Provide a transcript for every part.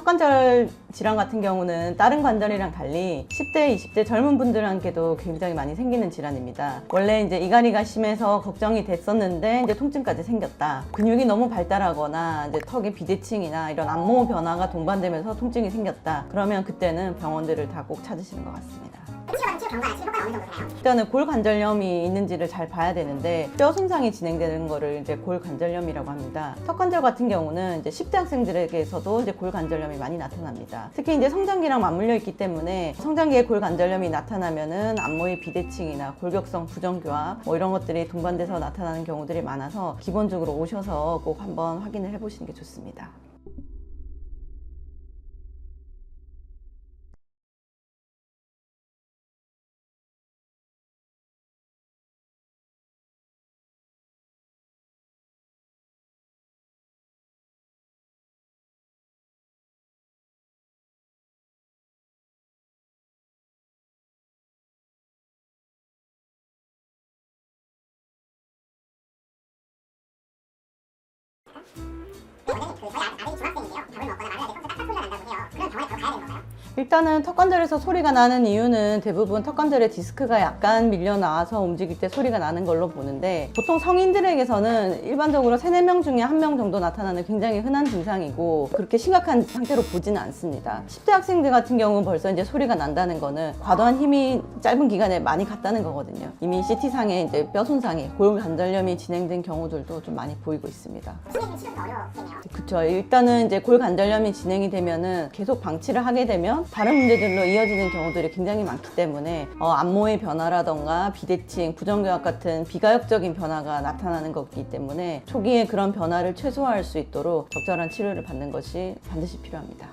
턱관절 질환 같은 경우는 다른 관절이랑 달리 10대, 20대 젊은 분들한테도 굉장히 많이 생기는 질환입니다. 원래 이제 이갈이가 심해서 걱정이 됐었는데 이제 통증까지 생겼다. 근육이 너무 발달하거나 이제 턱의 비대칭이나 이런 안모 변화가 동반되면서 통증이 생겼다. 그러면 그때는 병원들을 다 꼭 찾으시는 것 같습니다. 치료 경과나 치료 효과가 어느 정도 되나요? 일단은 골관절염이 있는지를 잘 봐야 되는데 뼈 손상이 진행되는 거를 이제 골관절염이라고 합니다. 턱관절 같은 경우는 이제 10대 학생들에게서도 이제 골관절염이 많이 나타납니다. 특히 이제 성장기랑 맞물려 있기 때문에 성장기에 골관절염이 나타나면은 안모의 비대칭이나 골격성 부정교합 뭐 이런 것들이 동반돼서 나타나는 경우들이 많아서 기본적으로 오셔서 꼭 한번 확인을 해보시는 게 좋습니다. 원장님, 저희 아들이 중학생인데요. 밥을 먹거나 말을 할 때 턱에서 딱딱 소리가 난다고 해요. 그럼 병원에 바로 가야 되는 건가요? 일단은 턱관절에서 소리가 나는 이유는 대부분 턱관절의 디스크가 약간 밀려 나와서 움직일 때 소리가 나는 걸로 보는데 보통 성인들에게서는 일반적으로 3, 4명 중에 1명 정도 나타나는 굉장히 흔한 증상이고 그렇게 심각한 상태로 보지는 않습니다. 10대 학생들 같은 경우는 벌써 이제 소리가 난다는 거는 과도한 힘이 짧은 기간에 많이 갔다는 거거든요. 이미 CT상에 이제 뼈 손상이 골관절염이 진행된 경우들도 좀 많이 보이고 있습니다. 치료가 어려웠겠네요. 그쵸. 일단은 이제 골관절염이 진행이 되면은 계속 방치를 하게 되면 다른 문제들로 이어지는 경우들이 굉장히 많기 때문에 안모의 변화라던가 비대칭, 부정교합 같은 비가역적인 변화가 나타나는 거기 때문에 초기에 그런 변화를 최소화할 수 있도록 적절한 치료를 받는 것이 반드시 필요합니다.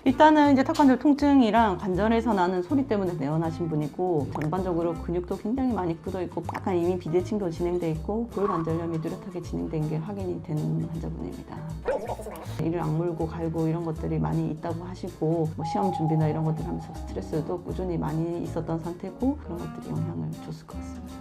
일단은 이제 턱관절 통증이랑 관절에서 나는 소리 때문에 내원하신 분이고 전반적으로 근육도 굉장히 많이 굳어 있고 약간 이미 비대칭도 진행돼 있고 골관절염이 뚜렷하게 진행된 게 확인이 되는 환자분입니다. 이를 악물고 갈고 이런 것들이 많이 있다고 하시고 뭐 시험 준비나 이런 것들 하면서 스트레스도 꾸준히 많이 있었던 상태고 그런 것들이 영향을 줬을 것 같습니다.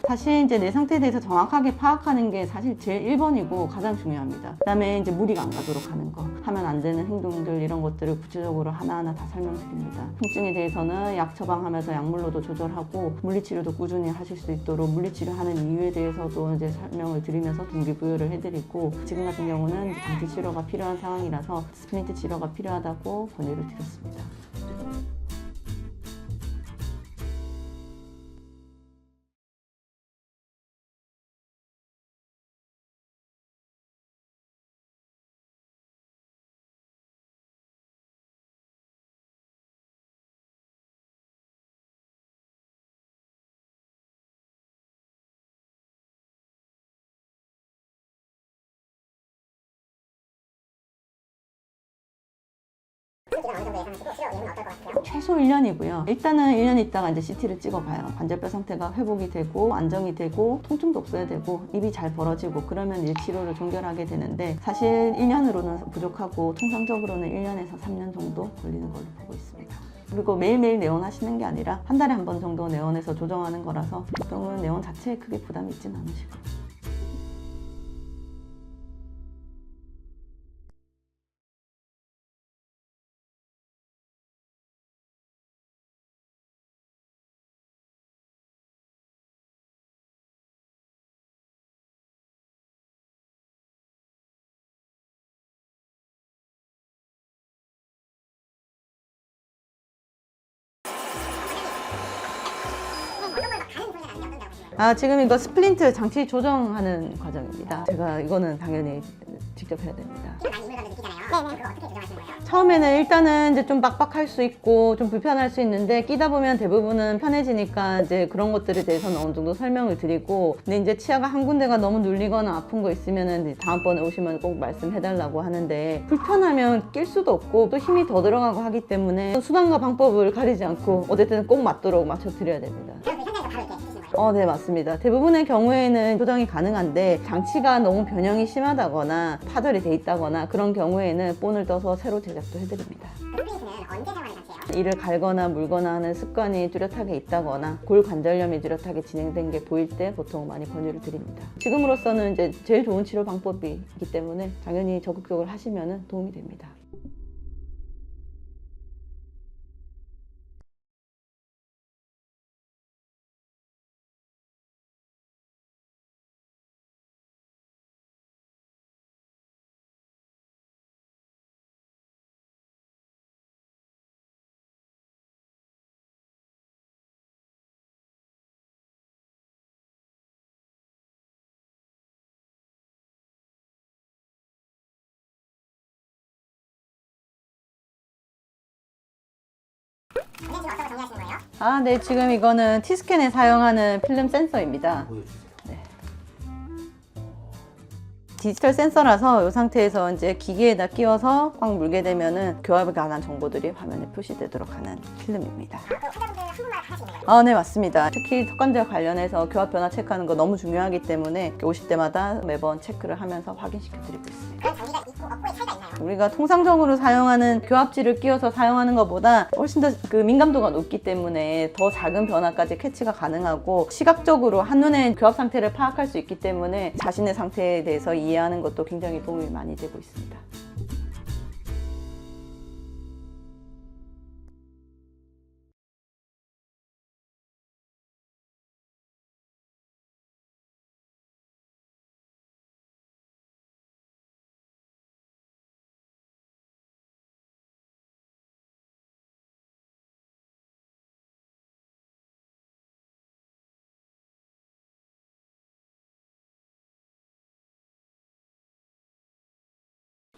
사실 이제 내 상태에 대해서 정확하게 파악하는 게 사실 제일 1번이고 가장 중요합니다. 그다음에 이제 무리가 안 가도록 하는 거, 하면 안 되는 행동들 이런 것들을 구체적으로 하나하나 다 설명드립니다. 통증에 대해서는 약 처방하면서 약물로도 조절하고 물리치료도 꾸준히 하실 수 있도록 물리치료하는 이유에 대해서도 이제 설명을 드리면서 동기부여를 해드리고 지금 같은 경우는 장기 치료가 필요한 상황이라서 스플린트 치료가 필요하다고 권유를 드렸습니다. 최소 1년이고요. 일단은 1년 있다가 이제 CT를 찍어봐요. 관절뼈 상태가 회복이 되고 안정이 되고 통증도 없어야 되고 입이 잘 벌어지고 그러면 이제 치료를 종결하게 되는데 사실 1년으로는 부족하고 통상적으로는 1년에서 3년 정도 걸리는 걸로 보고 있습니다. 그리고 매일매일 내원하시는 게 아니라 한 달에 한 번 정도 내원해서 조정하는 거라서 보통은 내원 자체에 크게 부담이 있지는 않으시고. 지금 이거 스플린트 장치 조정하는 과정입니다. 제가 이거는 당연히 직접 해야 됩니다. 많이 이물감을 느끼잖아요. 그거 어떻게 조정하시는 거예요? 처음에는 일단은 이제 좀 빡빡할 수 있고 좀 불편할 수 있는데 끼다 보면 대부분은 편해지니까 이제 그런 것들에 대해서는 어느 정도 설명을 드리고, 근데 이제 치아가 한 군데가 너무 눌리거나 아픈 거 있으면은 이제 다음번에 오시면 꼭 말씀해달라고 하는데, 불편하면 낄 수도 없고 또 힘이 더 들어가고 하기 때문에 수단과 방법을 가리지 않고 어쨌든 꼭 맞도록 맞춰드려야 됩니다. 그럼 그 현장에서 바로 이렇게 해주시는 거예요? 네, 맞습니다. 대부분의 경우에는 조정이 가능한데 장치가 너무 변형이 심하다거나 파절이 돼 있다거나 그런 경우에는 본을 떠서 새로 제작도 해드립니다. 그 플레이트는 언제 사용하는 장치예요? 이를 갈거나 물거나 하는 습관이 뚜렷하게 있다거나 골관절염이 뚜렷하게 진행된 게 보일 때 보통 많이 권유를 드립니다. 지금으로서는 이제 제일 좋은 치료 방법이기 때문에 당연히 적극적으로 하시면 도움이 됩니다. 원장님 어떤 거 정리하시는 거예요? 네, 지금 이거는 T스캔에 사용하는 필름 센서입니다. 보여주세요. 디지털 센서라서 이 상태에서 이제 기계에다 끼워서 꽉 물게 되면은 교합에 관한 정보들이 화면에 표시되도록 하는 필름입니다. 그 환자분들 한국말 하시는 거예요? 네, 맞습니다. 특히 턱관절 관련해서 교합 변화 체크하는 거 너무 중요하기 때문에 오실 때마다 매번 체크를 하면서 확인시켜 드리고 있습니다. 그런 장비가 있고 없고의 차이가 있나요? 우리가 통상적으로 사용하는 교합지를 끼워서 사용하는 것보다 훨씬 더 그 민감도가 높기 때문에 더 작은 변화까지 캐치가 가능하고, 시각적으로 한눈에 교합 상태를 파악할 수 있기 때문에 자신의 상태에 대해서 이해하는 것도 굉장히 도움이 많이 되고 있습니다.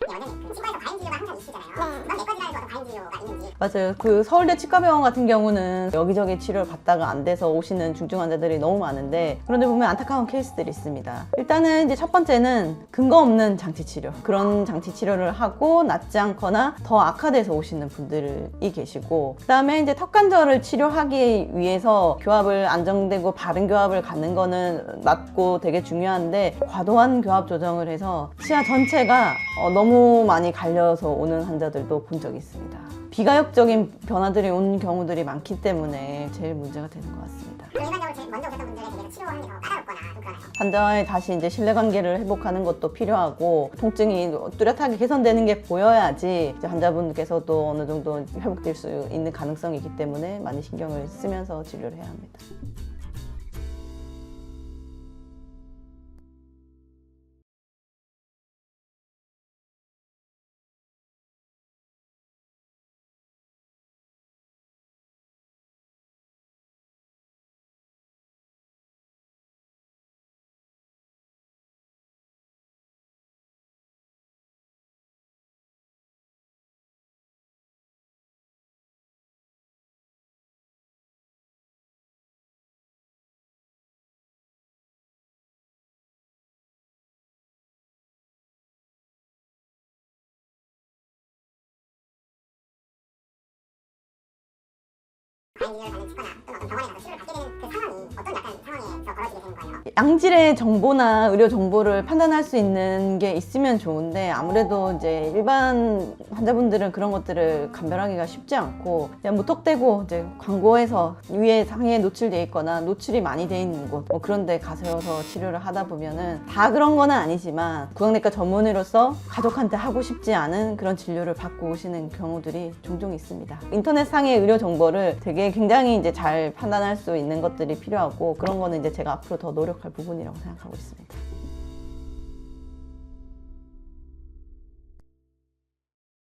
네, 원장님 그 치과에서 과잉 진료가 항상 있으시잖아요. 그런 내과질환에도 어떤 과잉 진료가 있는지. 맞아요. 그 서울대 치과병원 같은 경우는 여기저기 치료를 받다가 안 돼서 오시는 중증 환자들이 너무 많은데, 그런데 보면 안타까운 케이스들이 있습니다. 일단은 이제 첫 번째는 근거 없는 장치 치료, 그런 장치 치료를 하고 낫지 않거나 더 악화돼서 오시는 분들이 계시고, 그 다음에 이제 턱관절을 치료하기 위해서 교합을 안정되고 바른 교합을 갖는 거는 맞고 되게 중요한데, 과도한 교합 조정을 해서 치아 전체가 너무 많이 갈려서 오는 환자들도 본 적이 있습니다. 비가역적인 변화들이 오는 경우들이 많기 때문에 제일 문제가 되는 것 같습니다. 일반적으로 제일 먼저 오셨던 분들에 대해서 치료하는 게 더 까다롭거나 좀 그러나요? 환자와의 다시 이제 신뢰관계를 회복하는 것도 필요하고, 통증이 뚜렷하게 개선되는 게 보여야지 이제 환자분께서도 어느 정도 회복될 수 있는 가능성이 있기 때문에 많이 신경을 쓰면서 진료를 해야 합니다. 과잉 진료를 받는 치과나 또는 어떤 병원에 가서 치료를 받게 되는 그 상황이 어떤 약간 상황에서 벌어지게 되는 거예요? 양질의 정보나 의료 정보를 판단할 수 있는 게 있으면 좋은데, 아무래도 이제 일반 환자분들은 그런 것들을 감별하기가 쉽지 않고, 그냥 무턱대고 이제 광고에서 위에 상에 노출돼 있거나 노출이 많이 돼 있는 곳, 그런 데 가셔서 치료를 하다 보면은, 다 그런 건 아니지만 구강내과 전문의로서 가족한테 하고 싶지 않은 그런 진료를 받고 오시는 경우들이 종종 있습니다. 인터넷상의 의료 정보를 되게 굉장히 이제 잘 판단할 수 있는 것들이 필요하고, 그런 거는 이제 제가 앞으로 더 노력할 부분이라고 생각하고 있습니다.